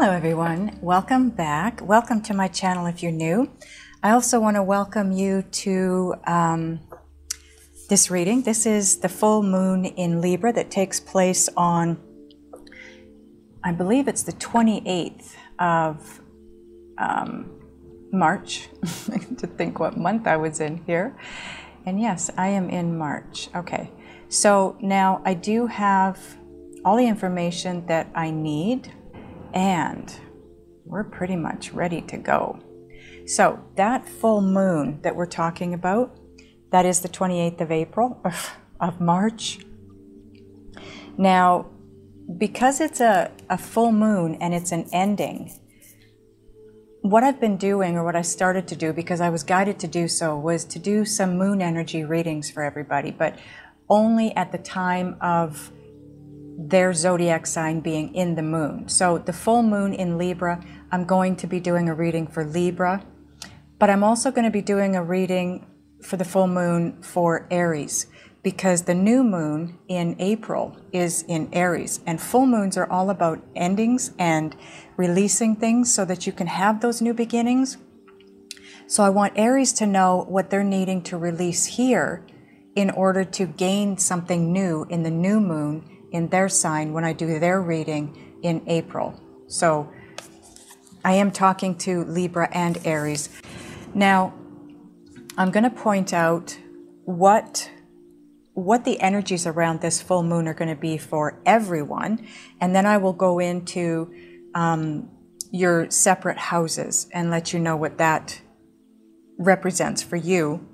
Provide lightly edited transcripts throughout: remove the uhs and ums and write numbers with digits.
Hello everyone, welcome back. Welcome to my channel if you're new. I also want to welcome you to this reading. This is the full moon in Libra that takes place on, I believe it's the 28th of March. To think what month I was in here. And yes, I am in March. Okay, so now I do have all the information that I need, and we're pretty much ready to go. So that full moon that we're talking about, that is the 28th of April, of March. Now, because it's a full moon and it's an ending, what I've been doing, or what I started to do, because I was guided to do so, was to do some moon energy readings for everybody, but only at the time of their zodiac sign being in the moon. So the full moon in Libra, I'm going to be doing a reading for Libra, but I'm also going to be doing a reading for the full moon for Aries, because the new moon in April is in Aries, and full moons are all about endings and releasing things so that you can have those new beginnings. So I want Aries to know what they're needing to release here in order to gain something new in the new moon in their sign when I do their reading in April. So I am talking to Libra and Aries. Now, I'm going to point out what the energies around this full moon are going to be for everyone, and then I will go into your separate houses and let you know what that represents for you,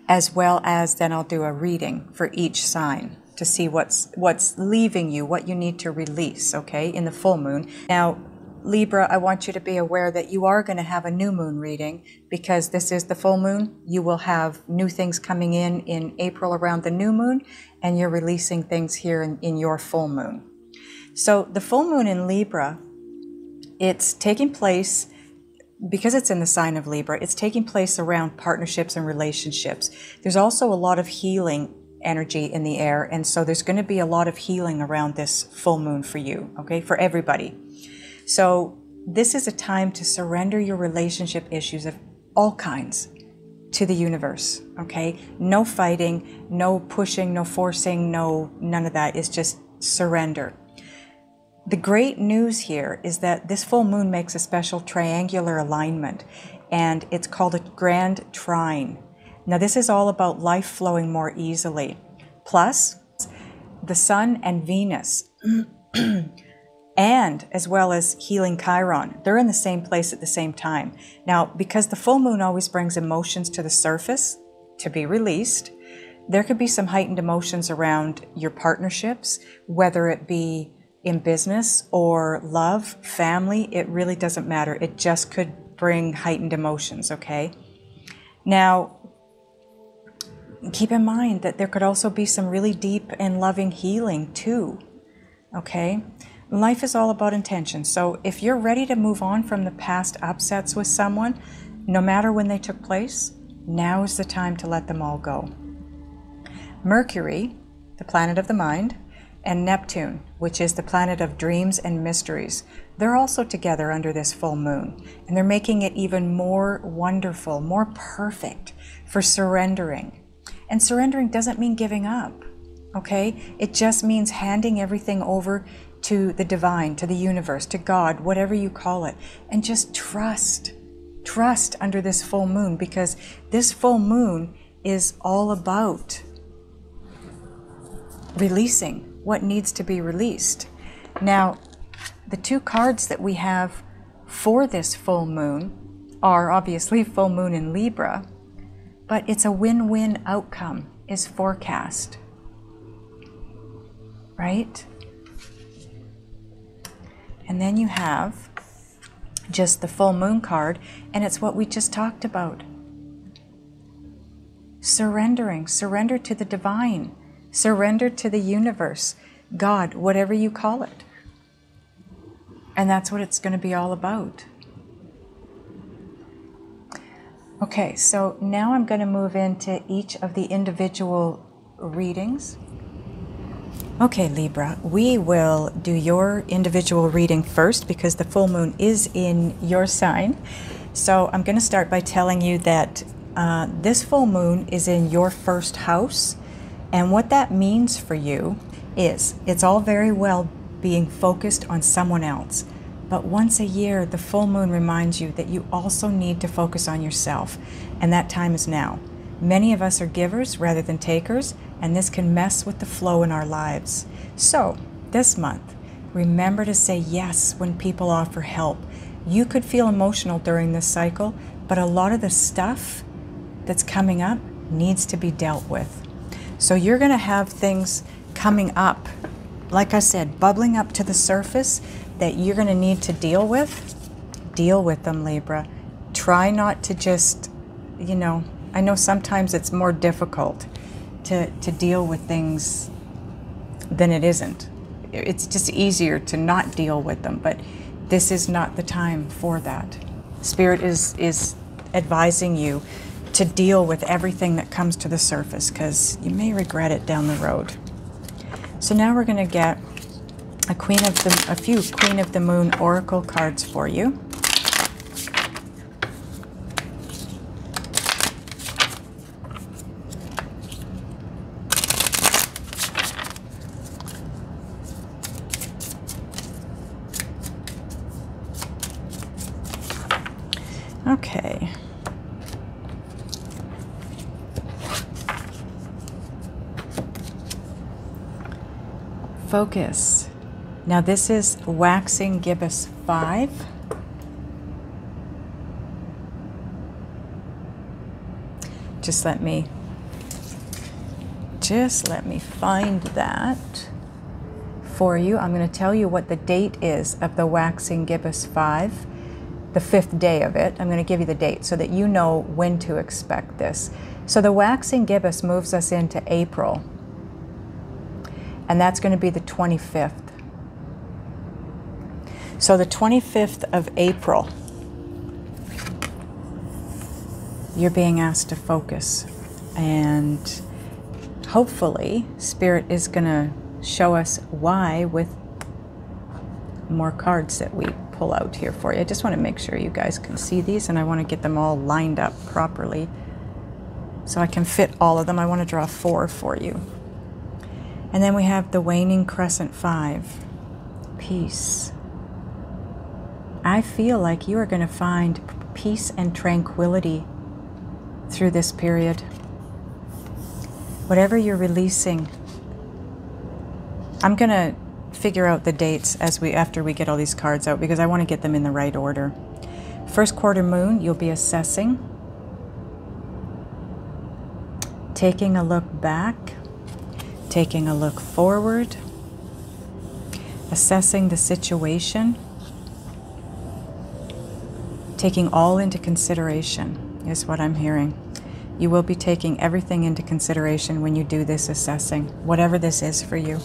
as well as then I'll do a reading for each sign to see what's leaving you, what you need to release, okay, in the full moon. Now, Libra, I want you to be aware that you are going to have a new moon reading, because this is the full moon. You will have new things coming in April around the new moon, and you're releasing things here in your full moon. So the full moon in Libra, it's taking place, because it's in the sign of Libra, it's taking place around partnerships and relationships. There's also a lot of healing energy in the air, and so there's going to be a lot of healing around this full moon for you, okay, for everybody. So this is a time to surrender your relationship issues of all kinds to the universe, okay? No fighting, no pushing, no forcing, none of that. It's just surrender. The great news here is that this full moon makes a special triangular alignment, and it's called a grand trine. Now, this is all about life flowing more easily. Plus, the Sun and Venus, and as well as healing Chiron, they're in the same place at the same time. Now, because the full moon always brings emotions to the surface to be released, there could be some heightened emotions around your partnerships, whether it be in business or love, family, it really doesn't matter. It just could bring heightened emotions, okay? Now, keep in mind that there could also be some really deep and loving healing too, okay? Life is all about intention. So if you're ready to move on from the past upsets with someone, no matter when they took place, now is the time to let them all go. Mercury, the planet of the mind, and Neptune, which is the planet of dreams and mysteries, they're also together under this full moon, and they're making it even more wonderful, more perfect for surrendering. And surrendering doesn't mean giving up, okay? It just means handing everything over to the divine, to the universe, to God, whatever you call it, and just trust under this full moon, because this full moon is all about releasing what needs to be released. Now, the two cards that we have for this full moon are obviously full moon in Libra, but it's a win-win outcome is forecast, right? And then you have just the full moon card, and it's what we just talked about. Surrendering, surrender to the divine, surrender to the universe, God, whatever you call it. And that's what it's going to be all about. Okay, so now I'm going to move into each of the individual readings. Okay, Libra, we will do your individual reading first because the full moon is in your sign. So I'm going to start by telling you that this full moon is in your first house. And what that means for you is it's all very well being focused on someone else. But once a year, the full moon reminds you that you also need to focus on yourself. And that time is now. Many of us are givers rather than takers, and this can mess with the flow in our lives. So, this month, remember to say yes when people offer help. You could feel emotional during this cycle, but a lot of the stuff that's coming up needs to be dealt with. So you're going to have things coming up, like I said, bubbling up to the surface that you're going to need to deal with. Deal with them, Libra. Try not to just, you know, I know sometimes it's more difficult to deal with things than it isn't. It's just easier to not deal with them, but this is not the time for that. Spirit is advising you to deal with everything that comes to the surface because you may regret it down the road. So now we're going to get a few Queen of the Moon Oracle cards for you. Okay. Focus. Now this is Waxing Gibbous 5. Just let me find that for you. I'm going to tell you what the date is of the Waxing Gibbous 5. The 5th day of it. I'm going to give you the date so that you know when to expect this. So the Waxing Gibbous moves us into April, and that's going to be the 25th. So the 25th of April, you're being asked to focus, and hopefully Spirit is going to show us why with more cards that we pull out here for you. I just want to make sure you guys can see these, and I want to get them all lined up properly so I can fit all of them. I want to draw 4 for you. And then we have the Waning Crescent 5. Peace. I feel like you are going to find peace and tranquility through this period. Whatever you're releasing, I'm going to figure out the dates after we get all these cards out because I want to get them in the right order. First quarter moon, you'll be assessing, taking a look back, taking a look forward, assessing the situation, taking all into consideration is what I'm hearing. You will be taking everything into consideration when you do this assessing, whatever this is for you.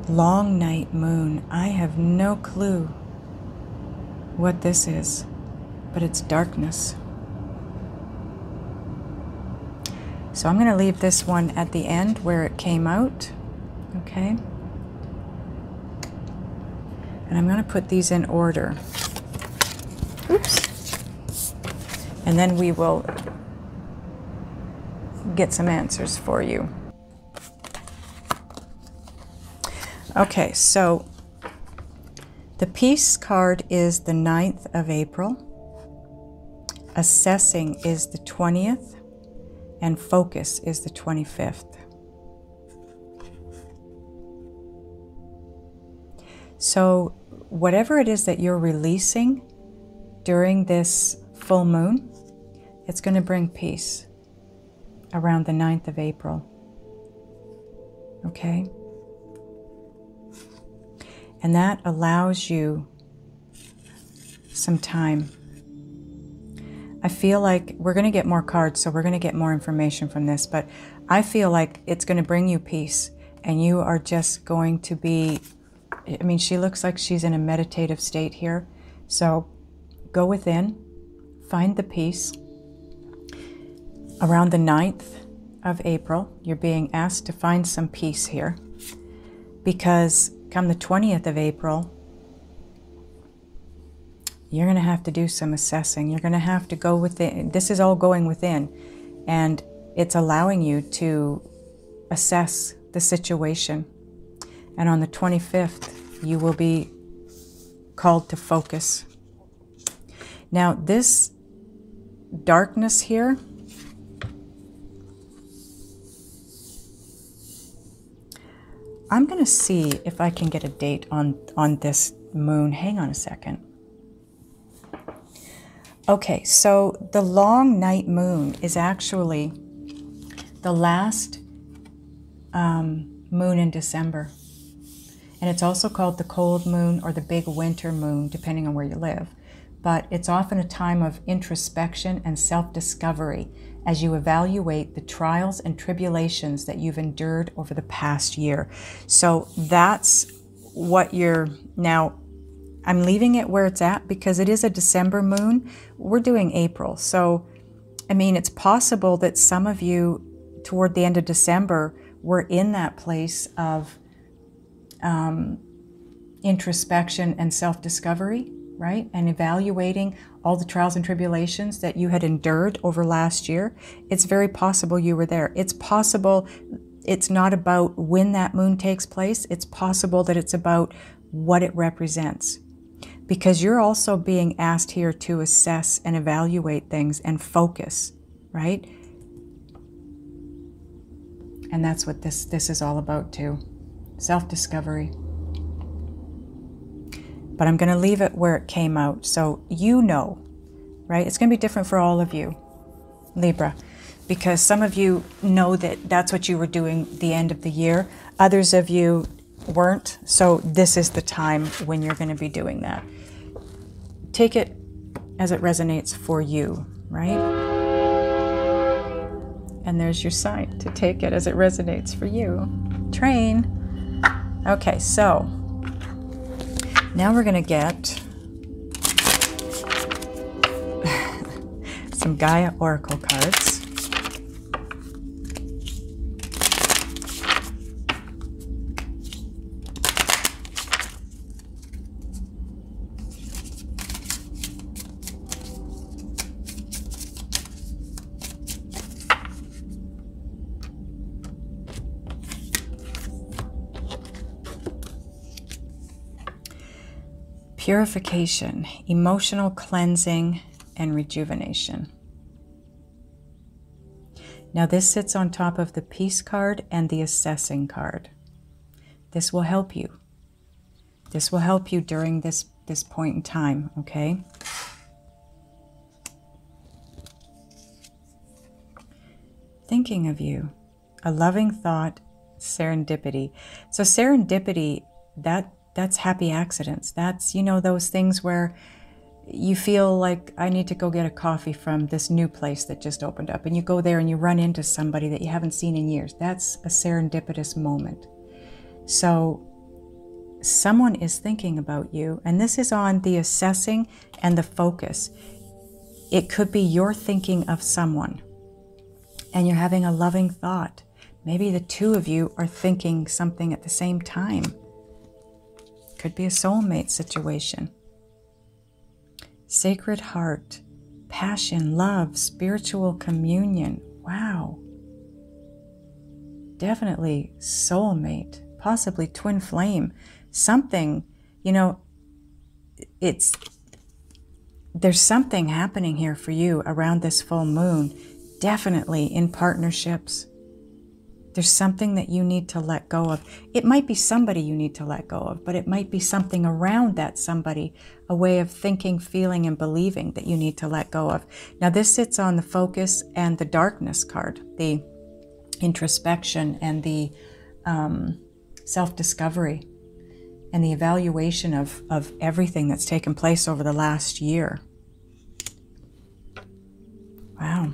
Long night moon. I have no clue what this is, but it's darkness. So I'm going to leave this one at the end where it came out, okay? And I'm going to put these in order. Oops. And then we will get some answers for you. Okay, so the Peace card is the 9th of April. Assessing is the 20th. And Focus is the 25th. So whatever it is that you're releasing during this full moon, it's going to bring peace around the 9th of April. Okay? And that allows you some time. I feel like we're going to get more cards, so we're going to get more information from this, but I feel like it's going to bring you peace, and you are just going to be, I mean, she looks like she's in a meditative state here. So go within, find the peace around the 9th, of April, you're being asked to find some peace here, because come the 20th of April, you're going to have to do some assessing. You're going to have to go within. This is all going within, and it's allowing you to assess the situation. And on the 25th, you will be called to focus. Now, this darkness here, I'm going to see if I can get a date on this moon. Hang on a second. Okay, so the long night moon is actually the last moon in December. And it's also called the cold moon or the big winter moon, depending on where you live. But it's often a time of introspection and self-discovery as you evaluate the trials and tribulations that you've endured over the past year. So that's what you're now. I'm leaving it where it's at because it is a December moon. We're doing April. So, I mean, it's possible that some of you toward the end of December were in that place of introspection and self-discovery, right? And evaluating all the trials and tribulations that you had endured over last year. It's very possible you were there. It's possible it's not about when that moon takes place. It's possible that it's about what it represents. Because you're also being asked here to assess and evaluate things and focus, right? And that's what this is all about too. Self-discovery. But I'm going to leave it where it came out. So you know, right? It's going to be different for all of you, Libra. Because some of you know that that's what you were doing the end of the year. Others of you weren't. So this is the time when you're going to be doing that. Take it as it resonates for you, right? And there's your sign to take it as it resonates for you. Train. Okay, so now we're going to get some Gaia Oracle cards. Purification, emotional cleansing, and rejuvenation. Now this sits on top of the Peace card and the Assessing card. This will help you. This will help you during this point in time, okay? Thinking of you, a loving thought, serendipity. So serendipity, that's happy accidents. That's, you know, those things where you feel like I need to go get a coffee from this new place that just opened up. And you go there and you run into somebody that you haven't seen in years. That's a serendipitous moment. So someone is thinking about you. And this is on the assessing and the focus. It could be you're thinking of someone and you're having a loving thought. Maybe the two of you are thinking something at the same time. Could be a soulmate situation. Sacred heart, passion, love, spiritual communion. Wow. Definitely soulmate, possibly twin flame. Something, you know, there's something happening here for you around this full moon. Definitely in partnerships. There's something that you need to let go of. It might be somebody you need to let go of, but it might be something around that somebody, a way of thinking, feeling, and believing that you need to let go of. Now this sits on the focus and the darkness card, the introspection and the self-discovery and the evaluation of everything that's taken place over the last year. Wow.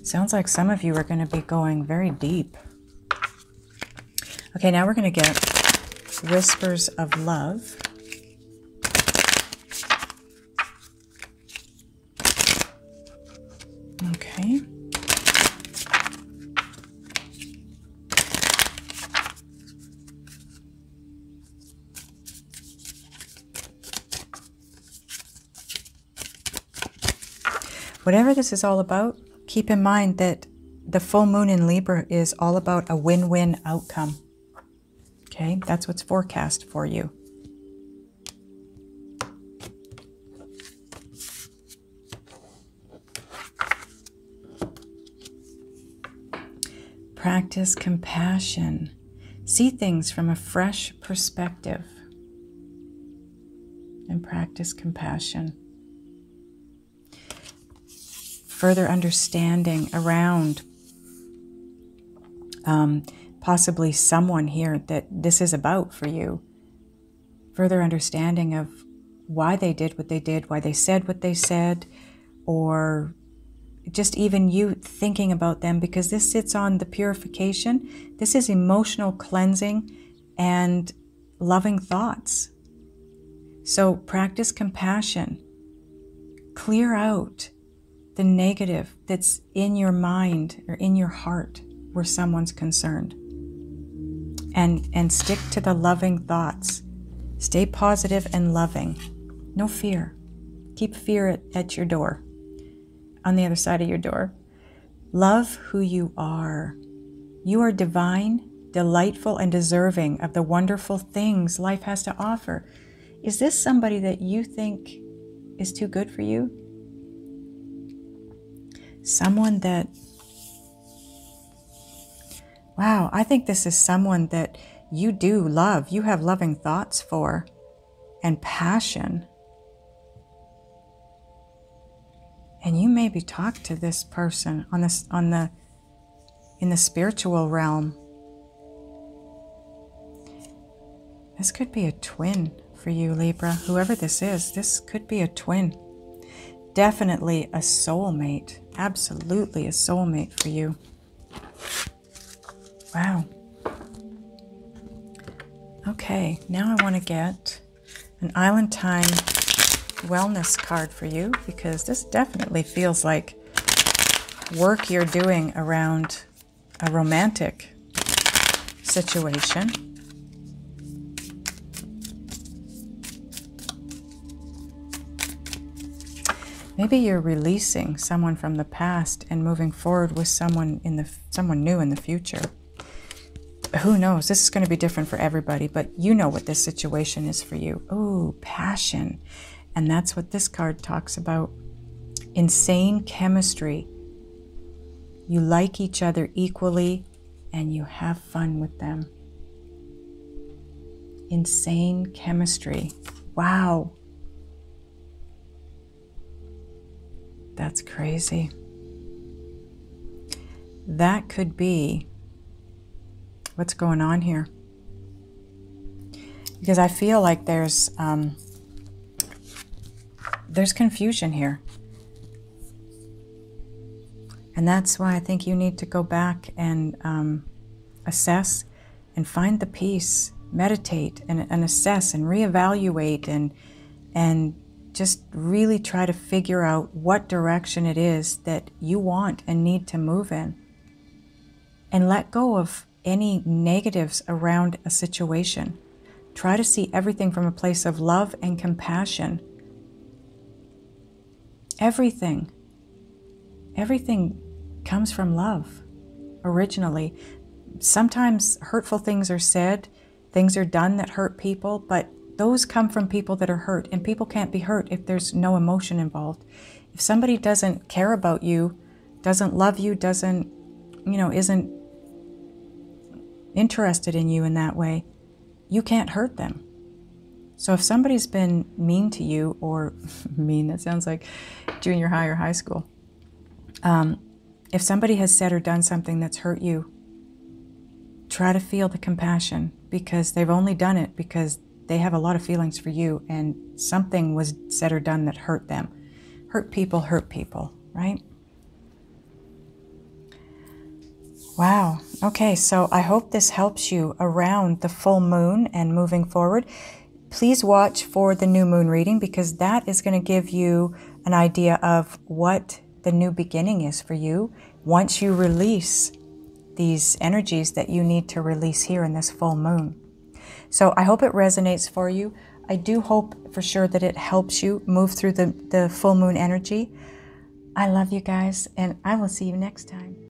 Sounds like some of you are going to be going very deep. Okay, now we're going to get Whispers of Love. Okay. Whatever this is all about, keep in mind that the full moon in Libra is all about a win-win outcome. Okay, that's what's forecast for you. Practice compassion. See things from a fresh perspective. And practice compassion. Further understanding around possibly someone here that this is about for you. Further understanding of why they did what they did, why they said what they said, or just even you thinking about them, because this sits on the purification. This is emotional cleansing and loving thoughts. So practice compassion. Clear out the negative that's in your mind or in your heart where someone's concerned. And stick to the loving thoughts. Stay positive and loving. No fear. Keep fear at your door. On the other side of your door. Love who you are. You are divine, delightful, and deserving of the wonderful things life has to offer. Is this somebody that you think is too good for you? Someone that, wow, I think this is someone that you do love. You have loving thoughts for and passion. And you maybe talk to this person in the spiritual realm. This could be a twin for you, Libra. Whoever this is, this could be a twin. Definitely a soulmate. Absolutely a soulmate for you. Wow. Okay, now I want to get an Island Time wellness card for you, because this definitely feels like work you're doing around a romantic situation. Maybe you're releasing someone from the past and moving forward with someone new in the future. Who knows? This is going to be different for everybody, but you know what this situation is for you. Oh, passion. And that's what this card talks about. Insane chemistry. You like each other equally and you have fun with them. Insane chemistry. Wow. That's crazy. That could be what's going on here. Because I feel like there's confusion here. And that's why I think you need to go back and assess and find the peace, meditate and assess and reevaluate and just really try to figure out what direction it is that you want and need to move in. And let go of any negatives around a situation. Try to see everything from a place of love and compassion. Everything comes from love, originally. Sometimes hurtful things are said, things are done that hurt people, but those come from people that are hurt, and people can't be hurt if there's no emotion involved. If somebody doesn't care about you, doesn't love you, isn't interested in you in that way, you can't hurt them. So if somebody's been mean to you, or mean, that sounds like junior high or high school. If somebody has said or done something that's hurt you, try to feel the compassion, because they've only done it because they have a lot of feelings for you, and something was said or done that hurt them. Hurt people, right? Wow. Okay, so I hope this helps you around the full moon and moving forward. Please watch for the new moon reading, because that is going to give you an idea of what the new beginning is for you once you release these energies that you need to release here in this full moon. So I hope it resonates for you. I do hope for sure that it helps you move through the full moon energy. I love you guys, and I will see you next time.